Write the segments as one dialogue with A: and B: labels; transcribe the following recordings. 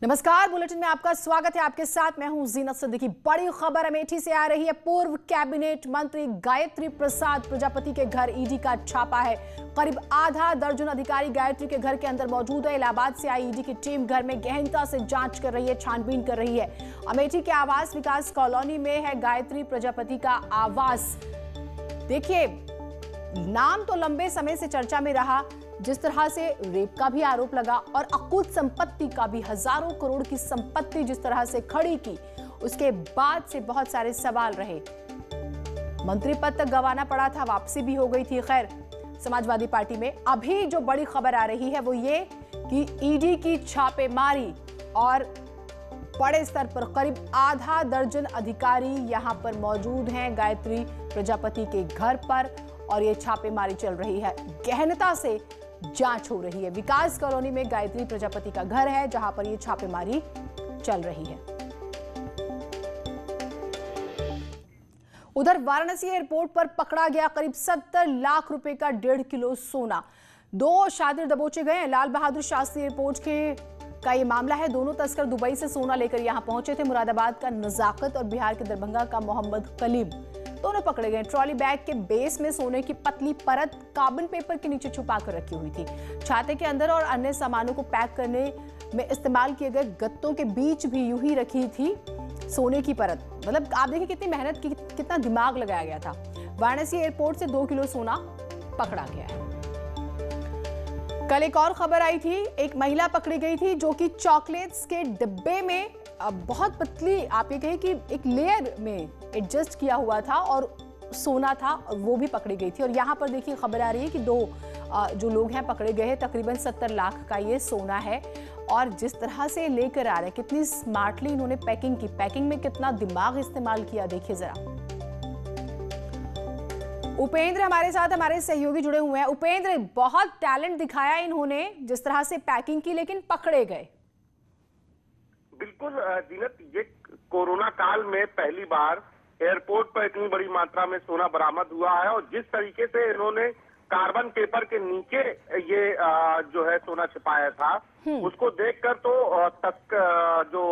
A: नमस्कार, बुलेटिन में आपका स्वागत है। आपके साथ मैं हूं जीनत सिद्दीकी। बड़ी खबर अमेठी से आ रही है। पूर्व कैबिनेट मंत्री गायत्री प्रसाद प्रजापति के घर ईडी का छापा है। करीब आधा दर्जन अधिकारी गायत्री के घर के अंदर मौजूद है। इलाहाबाद से आई ईडी की टीम घर में गहनता से जांच कर रही है, छानबीन कर रही है। अमेठी के आवास विकास कॉलोनी में है गायत्री प्रजापति का आवास। देखिए, नाम तो लंबे समय से चर्चा में रहा। जिस तरह से रेप का भी आरोप लगा और अकुत संपत्ति का भी, हजारों करोड़ की संपत्ति जिस तरह से खड़ी की, उसके बाद से बहुत सारे सवाल रहे। मंत्री पद तक गंवाना पड़ा था, वापसी भी हो गई थी खैर समाजवादी पार्टी में। अभी जो बड़ी खबर आ रही है वो ये कि ईडी की छापेमारी और बड़े स्तर पर करीब आधा दर्जन अधिकारी यहां पर मौजूद हैं गायत्री प्रजापति के घर पर, और ये छापेमारी चल रही है। गहनता से जांच हो रही है। विकास कॉलोनी में गायत्री प्रजापति का घर है जहां पर ये छापेमारी चल रही है। उधर वाराणसी एयरपोर्ट पर पकड़ा गया करीब 70 लाख रुपए का 1.5 किलो सोना। 2 शातिर दबोचे गए हैं। लाल बहादुर शास्त्री एयरपोर्ट का ये मामला है। दोनों तस्कर दुबई से सोना लेकर यहां पहुंचे थे। मुरादाबाद का नजाकत और बिहार के दरभंगा का मोहम्मद कलीम दोनों पकड़े गए। ट्रॉली बैग के बेस में सोने की पतली परत कार्बन पेपर के नीचे छुपा कर रखी हुई थी। छाते के अंदर और अन्य सामानों को पैक करने में इस्तेमाल किए गए गत्तों के बीच भी यूं ही रखी थी सोने की परत। मतलब आप देखिए कितनी मेहनत की, कितना दिमाग लगाया गया था। वाराणसी एयरपोर्ट से 2 किलो सोना पकड़ा गया है। कल एक और खबर आई थी। एक महिला पकड़ी गई थी जो कि चॉकलेट्स के डिब्बे में बहुत पतली, आप ये कहें कि एक लेयर में एडजस्ट किया हुआ था और सोना था, और वो भी पकड़ी गई थी। और यहाँ पर देखिए खबर आ रही है कि 2 जो लोग हैं पकड़े गए हैं। तकरीबन 70 लाख का ये सोना है। और जिस तरह से लेकर आ रहे हैं, कितनी स्मार्टली इन्होंने पैकिंग की, पैकिंग में कितना दिमाग इस्तेमाल किया, देखिए जरा। उपेंद्र हमारे साथ, हमारे सहयोगी जुड़े हुए हैं। उपेंद्र, बहुत टैलेंट दिखाया इन्होंने जिस तरह से पैकिंग की, लेकिन पकड़े गए।
B: बिल्कुल जीनत, ये कोरोना काल में पहली बार एयरपोर्ट पर इतनी बड़ी मात्रा में सोना बरामद हुआ है। और जिस तरीके से इन्होंने कार्बन पेपर के नीचे ये जो है सोना छिपाया था, उसको देखकर तो जो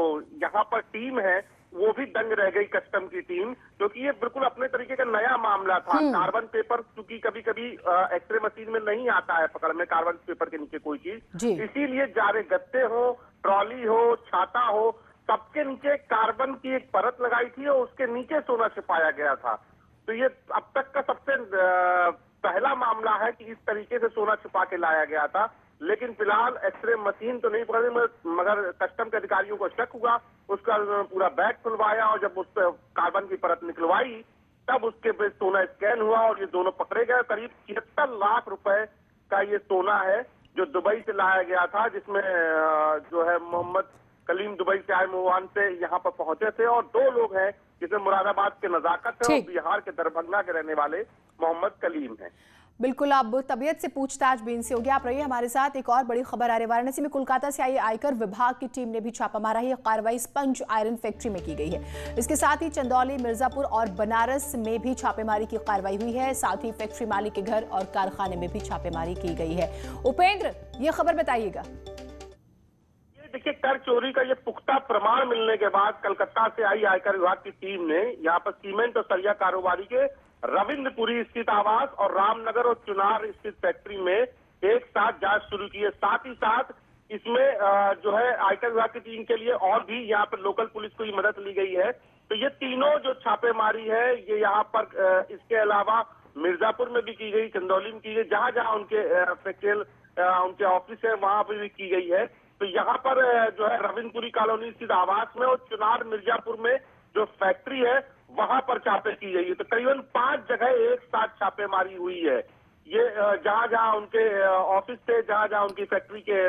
B: यहाँ पर टीम है वो भी दंग रह गई, कस्टम की टीम, क्योंकि ये बिल्कुल अपने तरीके का नया मामला था। कार्बन पेपर क्योंकि कभी कभी एक्सरे मशीन में नहीं आता है पकड़ में, कार्बन पेपर के नीचे कोई चीज, इसीलिए जारे गत्ते हो, ट्रॉली हो, छाता हो, सबके नीचे कार्बन की एक परत लगाई थी और उसके नीचे सोना छिपाया गया था। तो ये अब तक का सबसे पहला मामला है कि इस तरीके से सोना छिपा के लाया गया था। लेकिन फिलहाल एक्सरे मशीन तो नहीं पकड़ी, मगर कस्टम के अधिकारियों को शक हुआ। उसका पूरा बैग खुलवाया और जब उस पर कार्बन की परत निकलवाई तब उसके पे सोना स्कैन हुआ और ये दोनों पकड़े गए। करीब 73 लाख रुपए का ये सोना है जो दुबई से लाया गया था, जिसमें जो है मोहम्मद कलीम दुबई से आए मुआन से यहाँ पर पहुंचे थे। और 2 लोग हैं जिसमें मुरादाबाद के नजाकत है और बिहार के दरभंगा के रहने वाले मोहम्मद कलीम हैं।
A: बिल्कुल, अब तबीयत से पूछताछ भी इनसे होगी। आप रहिए हमारे साथ। एक और बड़ी खबर आ रही है। वाराणसी में कोलकाता से आई आयकर विभाग की टीम ने भी छापा मारा है। कार्रवाई स्पंज आयरन फैक्ट्री में की गई है। इसके साथ ही चंदौली, मिर्जापुर और बनारस में भी छापेमारी की कार्रवाई हुई है। साथ ही फैक्ट्री मालिक के घर और कारखाने में भी छापेमारी की गई है। उपेंद्र, ये खबर बताइएगा।
B: देखिए, कर चोरी का ये पुख्ता प्रमाण मिलने के बाद कलकत्ता से आई आयकर विभाग की टीम ने यहाँ पर सीमेंट और सरिया कारोबारी के रविंद्रपुरी स्थित आवास और रामनगर और चुनार स्थित फैक्ट्री में एक साथ जांच शुरू की है। साथ ही साथ इसमें जो है आयकर विभाग की टीम के लिए और भी यहाँ पर लोकल पुलिस को ही मदद ली गई है। तो ये तीनों जो छापेमारी है ये यहाँ पर इसके अलावा मिर्जापुर में भी की गई, चंदौली में की गई, जहां जहां उनके फैक्ट्रियल उनके ऑफिस है वहां पर भी की गई है। तो यहाँ पर जो है रविंद्रपुरी कॉलोनी स्थित आवास में और चुनार मिर्जापुर में जो फैक्ट्री है वहां पर छापे की गई है। तो करीबन 5 जगह एक साथ छापेमारी हुई है। ये जहां जहां उनके ऑफिस थे, जहां जहां उनकी फैक्ट्री के।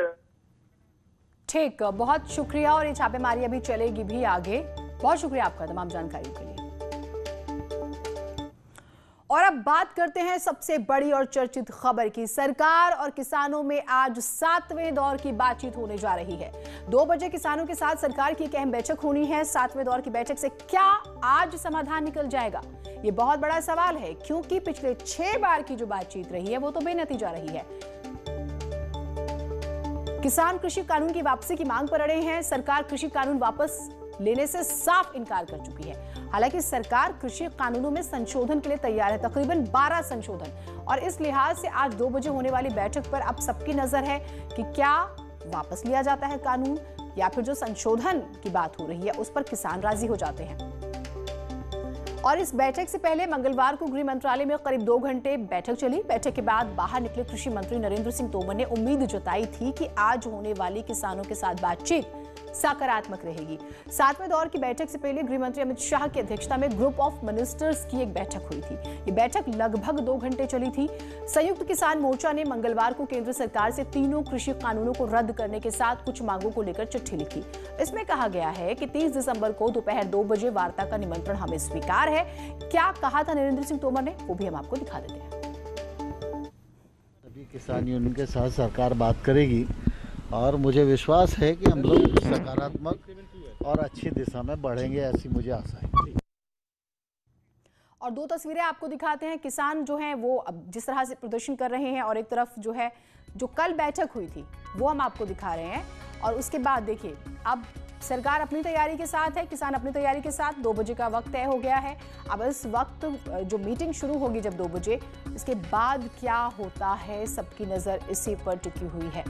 A: ठीक, बहुत शुक्रिया। और ये छापेमारी अभी चलेगी भी आगे। बहुत शुक्रिया आपका तमाम जानकारी के लिए। और अब बात करते हैं सबसे बड़ी और चर्चित खबर की। सरकार और किसानों में आज 7वें दौर की बातचीत होने जा रही है। 2 बजे किसानों के साथ सरकार की एक अहम बैठक होनी है। 7वें दौर की बैठक से क्या आज समाधान निकल जाएगा, ये बहुत बड़ा सवाल है, क्योंकि पिछले 6 बार की जो बातचीत रही है वो तो बेनतीजा रही है। किसान कृषि कानून की वापसी की मांग पर अड़े हैं। सरकार कृषि कानून वापस लेने से साफ इनकार कर चुकी है। हालांकि सरकार कृषि कानूनों में संशोधन के लिए तैयार है, तकरीबन 12 संशोधन, और इस लिहाज से आज 2 बजे होने वाली बैठक पर अब सबकी नजर है कि क्या वापस लिया जाता है कानून या फिर जो संशोधन की बात हो रही है उस पर किसान राजी हो जाते हैं। और इस बैठक से पहले मंगलवार को गृह मंत्रालय में करीब 2 घंटे बैठक चली। बैठक के बाद बाहर निकले कृषि मंत्री नरेंद्र सिंह तोमर ने उम्मीद जताई थी कि आज होने वाली किसानों के साथ बातचीत सकारात्मक रहेगी। 7वें दौर की बैठक से पहले गृह मंत्री अमित शाह की अध्यक्षता में ग्रुप ऑफ मिनिस्टर्स की एक बैठक हुई थी। ये बैठक लगभग 2 घंटे चली थी। संयुक्त किसान मोर्चा ने मंगलवार को केंद्र सरकार से तीनों कृषि कानूनों को रद्द करने के साथ कुछ मांगों को लेकर चिट्ठी लिखी। इसमें कहा गया है कि 30 दिसंबर को दोपहर 2 बजे वार्ता का निमंत्रण हमें स्वीकार है। क्या कहा था नरेंद्र सिंह तोमर ने, वो भी हम आपको दिखा देते हैं।
C: सभी किसान यूनियन के साथ सरकार बात करेगी और मुझे विश्वास है कि हम लोग सकारात्मक और अच्छी दिशा में बढ़ेंगे, ऐसी मुझे आशा है।
A: और 2 तस्वीरें आपको दिखाते हैं। किसान जो हैं वो अब जिस तरह से प्रदर्शन कर रहे हैं और एक तरफ जो है जो कल बैठक हुई थी वो हम आपको दिखा रहे हैं। और उसके बाद देखिए अब सरकार अपनी तैयारी के साथ है, किसान अपनी तैयारी के साथ। 2 बजे का वक्त तय हो गया है। अब इस वक्त जो मीटिंग शुरू होगी जब 2 बजे, इसके बाद क्या होता है सबकी नजर इसी पर टिकी हुई है।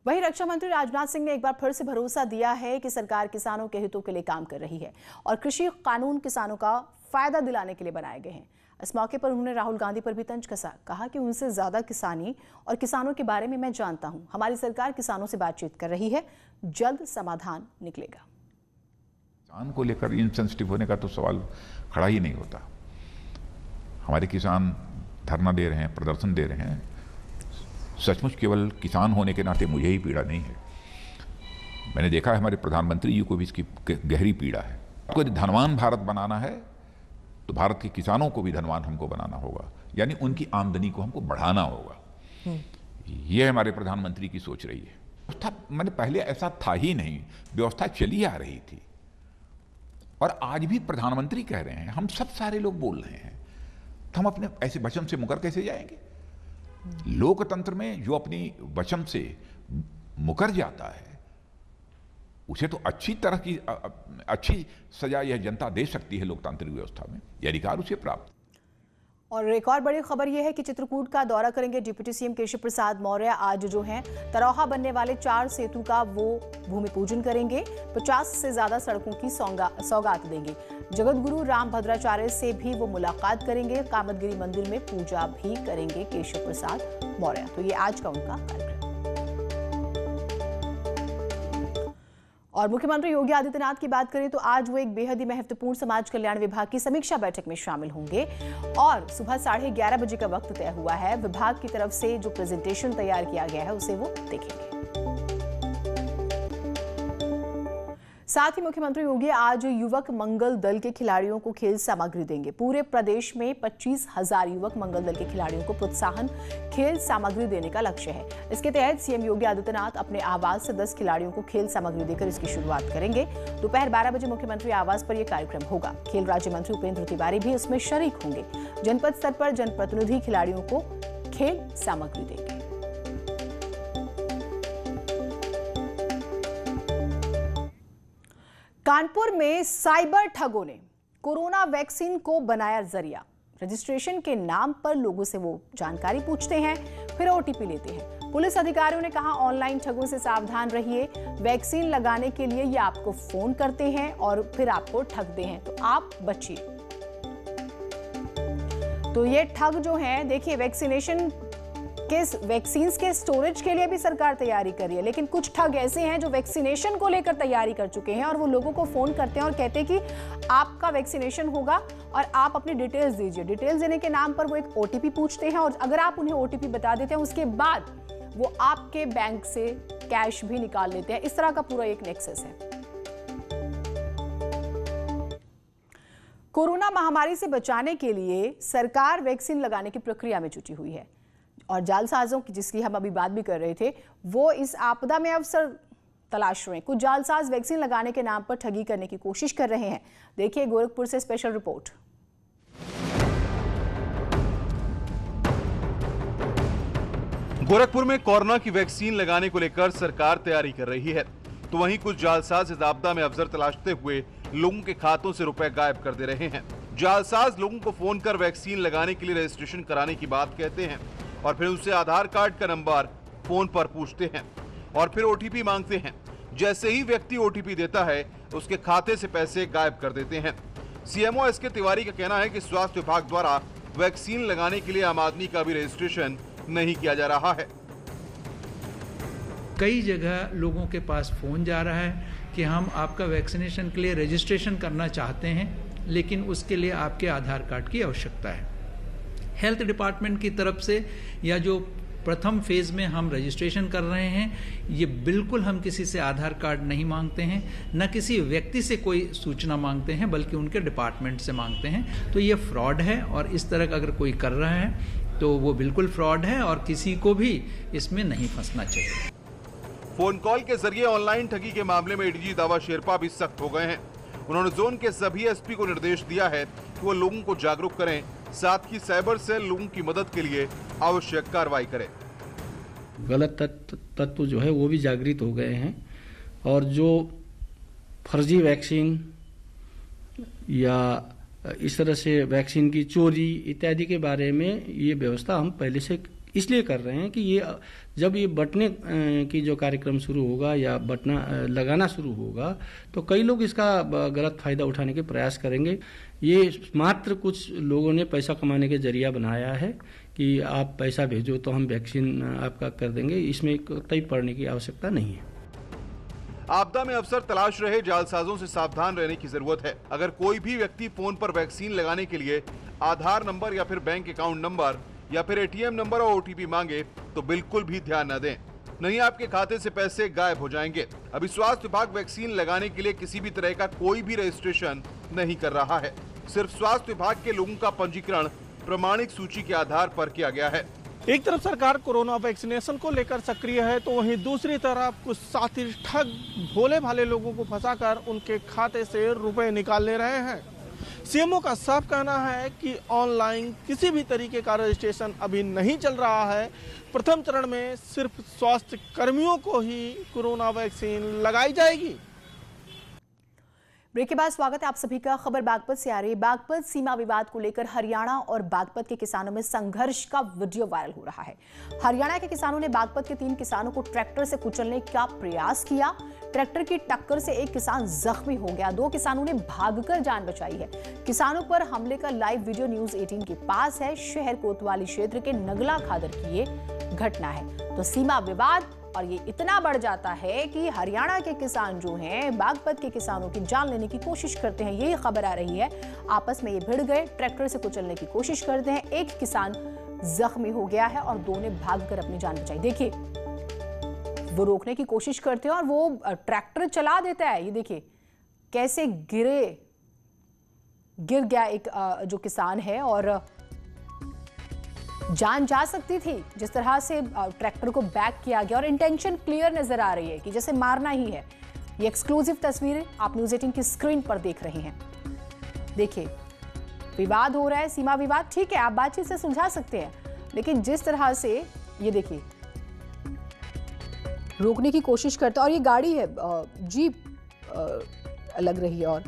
A: वहीं रक्षा मंत्री राजनाथ सिंह ने एक बार फिर से भरोसा दिया है कि सरकार किसानों के हितों के लिए काम कर रही है और कृषि कानून किसानों का फायदा दिलाने के लिए बनाए गए हैं। इस मौके पर उन्होंने राहुल गांधी पर भी तंज कसा। कहा कि उनसे ज्यादा किसानी और किसानों के बारे में मैं जानता हूं। हमारी सरकार किसानों से बातचीत कर रही है, जल्द समाधान निकलेगा।
D: किसान को लेकर इनसेंसिटिव होने का तो सवाल खड़ा ही नहीं होता। हमारे किसान धरना दे रहे हैं, प्रदर्शन दे रहे हैं। सचमुच केवल किसान होने के नाते मुझे ही पीड़ा नहीं है। मैंने देखा है हमारे प्रधानमंत्री जी को भी इसकी गहरी पीड़ा है। आपको यदि धनवान भारत बनाना है तो भारत के किसानों को भी धनवान हमको बनाना होगा, यानी उनकी आमदनी को हमको बढ़ाना होगा। ये हमारे प्रधानमंत्री की सोच रही है। व्यवस्था मैंने पहले ऐसा था ही नहीं, व्यवस्था चली आ रही थी और आज भी प्रधानमंत्री कह रहे हैं, हम सब सारे लोग बोल रहे हैं, तो हम अपने ऐसे वचन से मुकर कैसे जाएंगे? लोकतंत्र में जो अपनी वचन से मुकर जाता है उसे तो अच्छी तरह की अच्छी सजा यह जनता दे सकती है लोकतांत्रिक व्यवस्था में, यह अधिकार उसे प्राप्त।
A: और एक और बड़ी खबर यह है कि चित्रकूट का दौरा करेंगे डिप्टी सीएम केशव प्रसाद मौर्य। आज जो है तरौहा बनने वाले 4 सेतु का वो भूमि पूजन करेंगे। 50 से ज्यादा सड़कों की सौगात देंगे। जगत गुरु राम भद्राचार्य से भी वो मुलाकात करेंगे। कामतगिरी मंदिर में पूजा भी करेंगे केशव प्रसाद मौर्य। तो ये आज का उनका कार्यक्रम। और मुख्यमंत्री योगी आदित्यनाथ की बात करें तो आज वो एक बेहद ही महत्वपूर्ण समाज कल्याण विभाग की समीक्षा बैठक में शामिल होंगे और सुबह 11:30 बजे का वक्त तय हुआ है। विभाग की तरफ से जो प्रेजेंटेशन तैयार किया गया है उसे वो देखेंगे। साथ ही मुख्यमंत्री योगी आज युवक मंगल दल के खिलाड़ियों को खेल सामग्री देंगे। पूरे प्रदेश में 25,000 युवक मंगल दल के खिलाड़ियों को प्रोत्साहन खेल सामग्री देने का लक्ष्य है। इसके तहत सीएम योगी आदित्यनाथ अपने आवास से 10 खिलाड़ियों को खेल सामग्री देकर इसकी शुरुआत करेंगे। दोपहर 12 बजे मुख्यमंत्री आवास पर यह कार्यक्रम होगा। खेल राज्य मंत्री उपेंद्र तिवारी भी इसमें शरीक होंगे। जनपद स्तर पर जनप्रतिनिधि खिलाड़ियों को खेल सामग्री देंगे। कानपुर में साइबर ठगों ने कोरोना वैक्सीन को बनाया जरिया। रजिस्ट्रेशन के नाम पर लोगों से वो जानकारी पूछते हैं, फिर ओटीपी लेते हैं। पुलिस अधिकारियों ने कहा ऑनलाइन ठगों से सावधान रहिए। वैक्सीन लगाने के लिए ये आपको फोन करते हैं और फिर आपको ठगते हैं, तो आप बचिए। तो ये ठग जो हैं, देखिए वैक्सीन के स्टोरेज के लिए भी सरकार तैयारी कर रही है, लेकिन कुछ ठग ऐसे हैं जो वैक्सीनेशन को लेकर तैयारी कर चुके हैं और वो लोगों को फोन करते हैं और कहते हैं कि आपका वैक्सीनेशन होगा और आप अपनी डिटेल्स दीजिए। डिटेल्स देने के नाम पर वो एक ओटीपी पूछते हैं और अगर आप उन्हें ओटीपी बता देते हैं उसके बाद वो आपके बैंक से कैश भी निकाल लेते हैं। इस तरह का पूरा एक नेक्सस है। कोरोना महामारी से बचाने के लिए सरकार वैक्सीन लगाने की प्रक्रिया में जुटी हुई है और जालसाजों की, जिसकी हम अभी बात भी कर रहे थे, वो इस आपदा में अवसर तलाश रहे हैं। कुछ जालसाज वैक्सीन लगाने के नाम पर ठगी करने की कोशिश कर रहे हैं। देखिए गोरखपुर से स्पेशल रिपोर्ट।
E: गोरखपुर में कोरोना की वैक्सीन लगाने को लेकर सरकार तैयारी कर रही है, तो वहीं कुछ जालसाज इस आपदा में अवसर तलाशते हुए लोगों के खातों से रुपए गायब कर दे रहे हैं। जालसाज लोगों को फोन कर वैक्सीन लगाने के लिए रजिस्ट्रेशन कराने की बात कहते हैं और फिर उनसे आधार कार्ड का नंबर फोन पर पूछते हैं और फिर ओटीपी मांगते हैं। जैसे ही व्यक्ति ओटीपी देता है, उसके खाते से पैसे गायब कर देते हैं। सीएमओ एसके तिवारी का कहना है कि स्वास्थ्य विभाग द्वारा वैक्सीन लगाने के लिए आम आदमी का भी रजिस्ट्रेशन नहीं किया जा रहा है।
F: कई जगह लोगों के पास फोन जा रहा है कि हम आपका वैक्सीनेशन के लिए रजिस्ट्रेशन करना चाहते हैं, लेकिन उसके लिए आपके आधार कार्ड की आवश्यकता है। हेल्थ डिपार्टमेंट की तरफ से या जो प्रथम फेज में हम रजिस्ट्रेशन कर रहे हैं, ये बिल्कुल हम किसी से आधार कार्ड नहीं मांगते हैं, न किसी व्यक्ति से कोई सूचना मांगते हैं, बल्कि उनके डिपार्टमेंट से मांगते हैं। तो ये फ्रॉड है और इस तरह का अगर कोई कर रहा है तो वो बिल्कुल फ्रॉड है और किसी को भी इसमें नहीं फंसना चाहिए।
E: फोन कॉल के जरिए ऑनलाइन ठगी के मामले में एडीजी दावा शेरपा भी सख्त हो गए हैं। उन्होंने जोन के सभी एसपी को निर्देश दिया है कि वो लोगों को जागरूक करें, साथ ही साइबर सेल लोगों की मदद के लिए आवश्यक कार्रवाई करे।
G: गलत तत्व जो है वो भी जागृत हो गए हैं और जो फर्जी वैक्सीन या इस तरह से वैक्सीन की चोरी इत्यादि के बारे में ये व्यवस्था हम पहले से इसलिए कर रहे हैं कि ये जब ये बंटने की जो कार्यक्रम शुरू होगा या बंटना लगाना शुरू होगा तो कई लोग इसका गलत फायदा उठाने के प्रयास करेंगे। ये मात्र कुछ लोगों ने पैसा कमाने के जरिया बनाया है कि आप पैसा भेजो तो हम वैक्सीन आपका कर देंगे। इसमें कतई पड़ने की आवश्यकता नहीं है।
E: आपदा में अवसर तलाश रहे जालसाजों से सावधान रहने की जरूरत है। अगर कोई भी व्यक्ति फोन पर वैक्सीन लगाने के लिए आधार नंबर या फिर बैंक अकाउंट नंबर या फिर एटीएम नंबर और ओटीपी मांगे तो बिल्कुल भी ध्यान न दें, नहीं आपके खाते से पैसे गायब हो जाएंगे। अभी स्वास्थ्य विभाग वैक्सीन लगाने के लिए किसी भी तरह का कोई भी रजिस्ट्रेशन नहीं कर रहा है। सिर्फ स्वास्थ्य विभाग के लोगों का पंजीकरण प्रमाणिक सूची के आधार पर किया गया है।
H: एक तरफ सरकार कोरोना वैक्सीनेशन को लेकर सक्रिय है तो वहीं दूसरी तरफ कुछ साथी ठग भोले भाले लोगों को फंसाकर उनके खाते से रुपए निकाल ले रहे हैं। सीएमओ का साफ कहना है कि ऑनलाइन किसी भी तरीके का रजिस्ट्रेशन अभी नहीं चल रहा है। प्रथम चरण में सिर्फ स्वास्थ्य कर्मियों को ही कोरोना वैक्सीन लगाई जाएगी।
A: ब्रेक के बाद स्वागत है आप सभी का। खबर बागपत से आ रही है। बागपत सीमा विवाद को लेकर हरियाणा और बागपत के किसानों में संघर्ष का वीडियो वायरल हो रहा है। हरियाणा के किसानों ने बागपत के 3 किसानों को ट्रैक्टर से कुचलने का प्रयास किया। ट्रैक्टर की टक्कर से एक किसान जख्मी हो गया। 2 किसानों ने भागकर जान बचाई है। किसानों पर हमले का लाइव वीडियो न्यूज 18 के पास है। शहर कोतवाली क्षेत्र के नगला खादर की ये घटना है। तो सीमा विवाद और ये इतना बढ़ जाता है कि हरियाणा के किसान जो हैं बागपत के किसानों की जान लेने की कोशिश करते हैं। यही खबर आ रही है। आपस में ये भिड़ गए, ट्रैक्टर से कुचलने की कोशिश करते हैं। एक किसान जख्मी हो गया है और 2 ने भागकर अपनी जान बचाई। देखिए वो रोकने की कोशिश करते हैं और वो ट्रैक्टर चला देता है। ये देखिए कैसे गिर गया एक जो किसान है और जान जा सकती थी। जिस तरह से ट्रैक्टर को बैक किया गया और इंटेंशन क्लियर नजर आ रही है कि जैसे मारना ही है। ये एक्सक्लूसिव तस्वीरें आप न्यूज 18 की स्क्रीन पर देख रहे हैं। देखिए विवाद हो रहा है, सीमा विवाद। ठीक है, आप बातचीत से सुलझा सकते हैं, लेकिन जिस तरह से ये देखिए रोकने की कोशिश करते और ये गाड़ी है जीप लग रही है और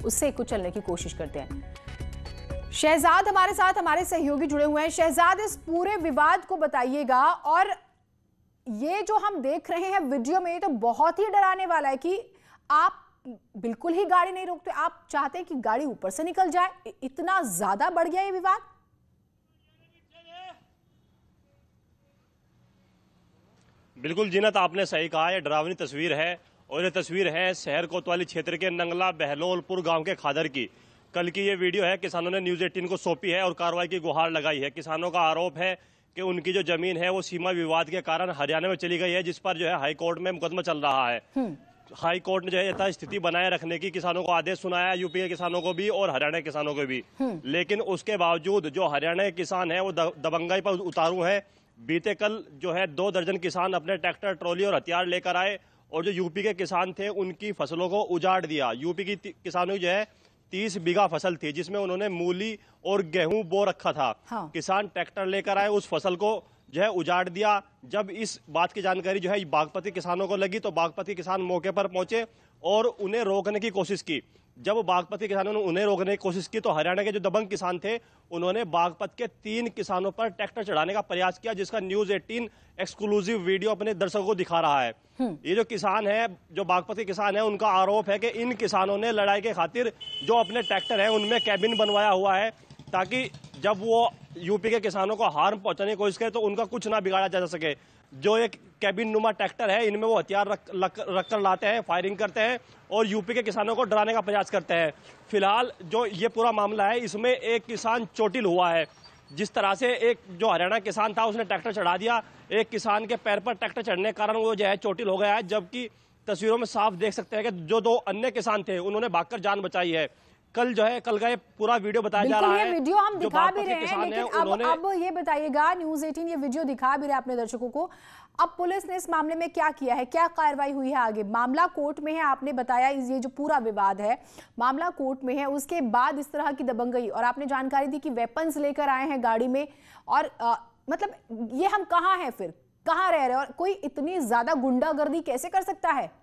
A: उससे कुचलने की कोशिश करते हैं। शहजाद हमारे साथ, हमारे सहयोगी जुड़े हुए हैं। शहजाद, इस पूरे विवाद को बताइएगा। और ये जो हम देख रहे हैं वीडियो में, ये तो बहुत ही डराने वाला है कि आप बिल्कुल ही गाड़ी नहीं रोकते, आप चाहते हैं कि गाड़ी ऊपर से निकल जाए। इतना ज्यादा बढ़ गया ये विवाद।
I: बिल्कुल जीनत, आपने सही कहा। ये डरावनी तस्वीर है और ये तस्वीर है शहर कोतवाली क्षेत्र के नंगला बहलोलपुर गांव के खादर की। कल की ये वीडियो है, किसानों ने न्यूज 18 को सौंपी है और कार्रवाई की गुहार लगाई है। किसानों का आरोप है कि उनकी जो जमीन है वो सीमा विवाद के कारण हरियाणा में चली गई है, जिस पर जो है हाई कोर्ट में मुकदमा चल रहा है। हाई कोर्ट ने जो है यथास्थिति बनाए रखने की किसानों को आदेश सुनाया, यूपी के किसानों को भी और हरियाणा के किसानों को भी। लेकिन उसके बावजूद जो हरियाणा के किसान है वो दबंगाई पर उतारू है। बीते कल जो है 2 दर्जन किसान अपने ट्रैक्टर, ट्रॉली और हथियार लेकर आए और जो यूपी के किसान थे उनकी फसलों को उजाड़ दिया। यूपी की किसानों की जो है 30 बीघा फसल थी, जिसमें उन्होंने मूली और गेहूं बो रखा था। हाँ। किसान ट्रैक्टर लेकर आए, उस फसल को जो है उजाड़ दिया। जब इस बात की जानकारी जो है बागपती किसानों को लगी तो बागपती किसान मौके पर पहुंचे और उन्हें रोकने की कोशिश की। जब बागपती किसानों ने उन्हें रोकने की कोशिश की तो हरियाणा के जो दबंग किसान थे उन्होंने बागपत के 3 किसानों पर ट्रैक्टर चढ़ाने का प्रयास किया, जिसका न्यूज़ 18 एक्सक्लूसिव वीडियो अपने दर्शकों को दिखा रहा है। ये जो किसान है, जो बागपती किसान है, उनका आरोप है कि इन किसानों ने लड़ाई के खातिर जो अपने ट्रैक्टर है उनमें कैबिन बनवाया हुआ है, ताकि जब वो यूपी के किसानों को हार्म पहुंचाने की कोशिश करे तो उनका कुछ ना बिगाड़ा जा सके। जो एक कैबिन नुमा ट्रैक्टर है, इनमें वो हथियार रख कर लाते हैं, फायरिंग करते हैं और यूपी के किसानों को डराने का प्रयास करते हैं। फिलहाल जो ये पूरा मामला है इसमें एक किसान चोटिल हुआ है। जिस तरह से एक जो हरियाणा किसान था उसने ट्रैक्टर चढ़ा दिया, एक किसान के पैर पर ट्रैक्टर चढ़ने के कारण वो जो है चोटिल हो गया है, जबकि तस्वीरों में साफ देख सकते हैं कि जो 2 अन्य किसान थे उन्होंने भागकर जान बचाई है। कल का ये पूरा वीडियो बताया जा रहा है,
A: ये वीडियो हम दिखा भी रहे हैं, लेकिन अब ये बताइएगा, न्यूज़ 18 ये वीडियो दिखा भी रहे अपने दर्शकों को, अब पुलिस ने इस मामले में क्या किया है, क्या कार्रवाई हुई है आगे? मामला कोर्ट में है, आपने बताया ये जो पूरा विवाद है मामला कोर्ट में है, उसके बाद इस तरह की दबंगई और आपने जानकारी दी कि वेपन्स लेकर आए हैं गाड़ी में, और मतलब ये हम कहाँ हैं, फिर कहाँ रह रहे हैं, और कोई इतनी ज्यादा गुंडागर्दी कैसे कर सकता है?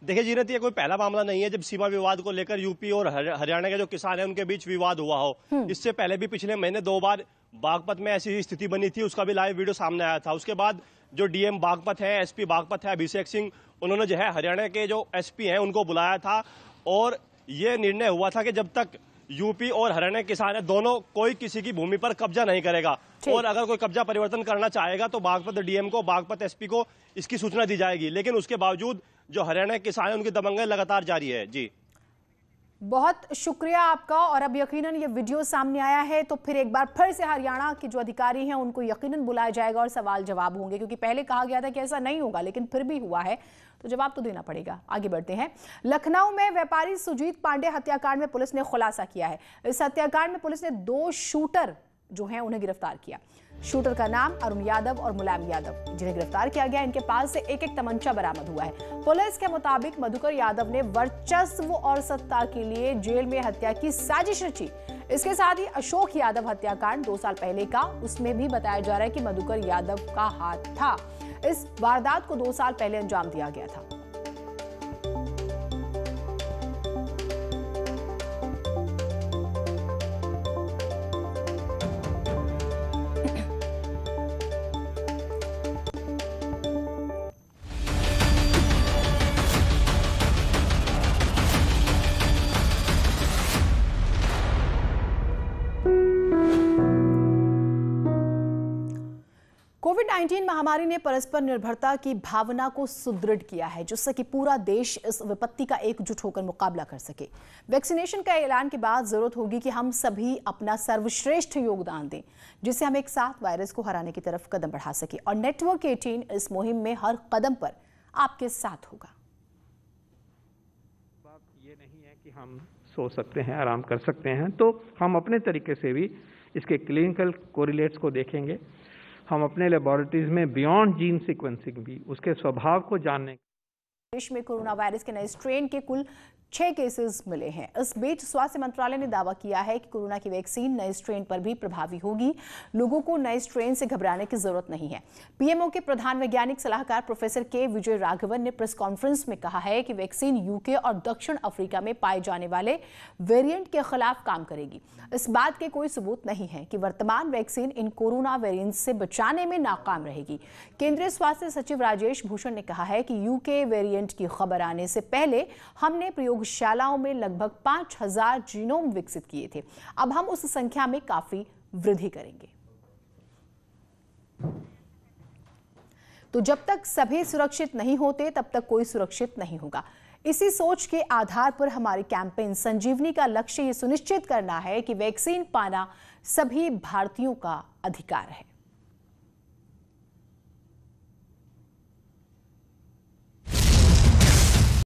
I: देखिए जीनत, ये कोई पहला मामला नहीं है जब सीमा विवाद को लेकर यूपी और हरियाणा के जो किसान हैं उनके बीच विवाद हुआ हो। इससे पहले भी पिछले महीने 2 बार बागपत में ऐसी स्थिति बनी थी, उसका भी लाइव वीडियो सामने आया था। उसके बाद जो डीएम बागपत है, एसपी बागपत है अभिषेक सिंह, उन्होंने जो है हरियाणा के जो एसपी हैं उनको बुलाया था और ये निर्णय हुआ था कि जब तक यूपी और हरियाणा किसान है दोनों कोई किसी की भूमि पर कब्जा नहीं करेगा, और अगर कोई कब्जा परिवर्तन करना चाहेगा तो बागपत डीएम को, बागपत एसपी को इसकी सूचना दी जाएगी। लेकिन उसके बावजूद जो हरियाणा के किसान है उनकी दबंगई लगातार जारी है। जी
A: बहुत शुक्रिया आपका। और अब यकीनन ये वीडियो सामने आया है तो फिर एक बार फिर से हरियाणा के जो अधिकारी हैं उनको यकीनन बुलाया जाएगा और सवाल जवाब होंगे, क्योंकि पहले कहा गया था कि ऐसा नहीं होगा, लेकिन फिर भी हुआ है तो जवाब तो देना पड़ेगा। आगे बढ़ते हैं। लखनऊ में व्यापारी सुजीत पांडे हत्याकांड में पुलिस ने खुलासा किया है। इस हत्याकांड में पुलिस ने 2 शूटर जो हैं उन्हें गिरफ्तार किया। शूटर का नाम अरुण यादव और मुलायम यादव, जिन्हें गिरफ्तार किया गया। इनके पास से एक तमंचा बरामद हुआ है। पुलिस के मुताबिक मधुकर यादव ने वर्चस्व और सत्ता के लिए जेल में हत्या की साजिश रची। इसके साथ ही अशोक यादव हत्याकांड 2 साल पहले का, उसमें भी बताया जा रहा है कि मधुकर यादव का हाथ था। इस वारदात को 2 साल पहले अंजाम दिया गया था। कोविड-19 महामारी ने परस्पर निर्भरता की भावना को सुदृढ़ किया है, जिससे कि पूरा देश इस विपत्ति का एकजुट होकर मुकाबला कर सके। वैक्सीनेशन का ऐलान के बाद जरूरत होगी कि हम सभी अपना सर्वश्रेष्ठ योगदान दें, जिससे हम एक साथ वायरस को हराने की तरफ कदम बढ़ा सके। और नेटवर्क 18 इस मुहिम में हर कदम पर आपके साथ होगा।
J: बात ये नहीं है कि हम सो सकते हैं, आराम कर सकते हैं, तो हम अपने तरीके से भी इसके क्लिनिकल कोरिलेट्स को देखेंगे। हम अपने लेबोरेटरीज में बियॉन्ड जीन सीक्वेंसिंग भी उसके स्वभाव को जानने।
A: देश में कोरोना वायरस के नए स्ट्रेन के कुल 6 केसेस मिले हैं। इस बीच स्वास्थ्य मंत्रालय ने दावा किया है कि कोरोना की वैक्सीन नए स्ट्रेन पर भी प्रभावी होगी। लोगों को नए स्ट्रेन से घबराने की जरूरत नहीं है। पीएमओ के प्रधान वैज्ञानिक सलाहकार प्रोफेसर के विजय राघवन ने प्रेस कॉन्फ्रेंस में कहा है कि वैक्सीन यूके और दक्षिण अफ्रीका में पाए जाने वाले वेरिएंट के खिलाफ काम करेगी। इस बात के कोई सबूत नहीं है कि वर्तमान वैक्सीन इन कोरोना वेरिएंट से बचाने में नाकाम रहेगी। केंद्रीय स्वास्थ्य सचिव राजेश भूषण ने कहा है कि यूके वेरिएंट की खबर आने से पहले हमने प्रयोगशालाओं में लगभग 5000 जीनोम विकसित किए थे। अब हम उस संख्या में काफी वृद्धि करेंगे। तो जब तक सभी सुरक्षित नहीं होते तब तक कोई सुरक्षित नहीं होगा। इसी सोच के आधार पर हमारी कैंपेन संजीवनी का लक्ष्य ये सुनिश्चित करना है कि वैक्सीन पाना सभी भारतीयों का अधिकार है।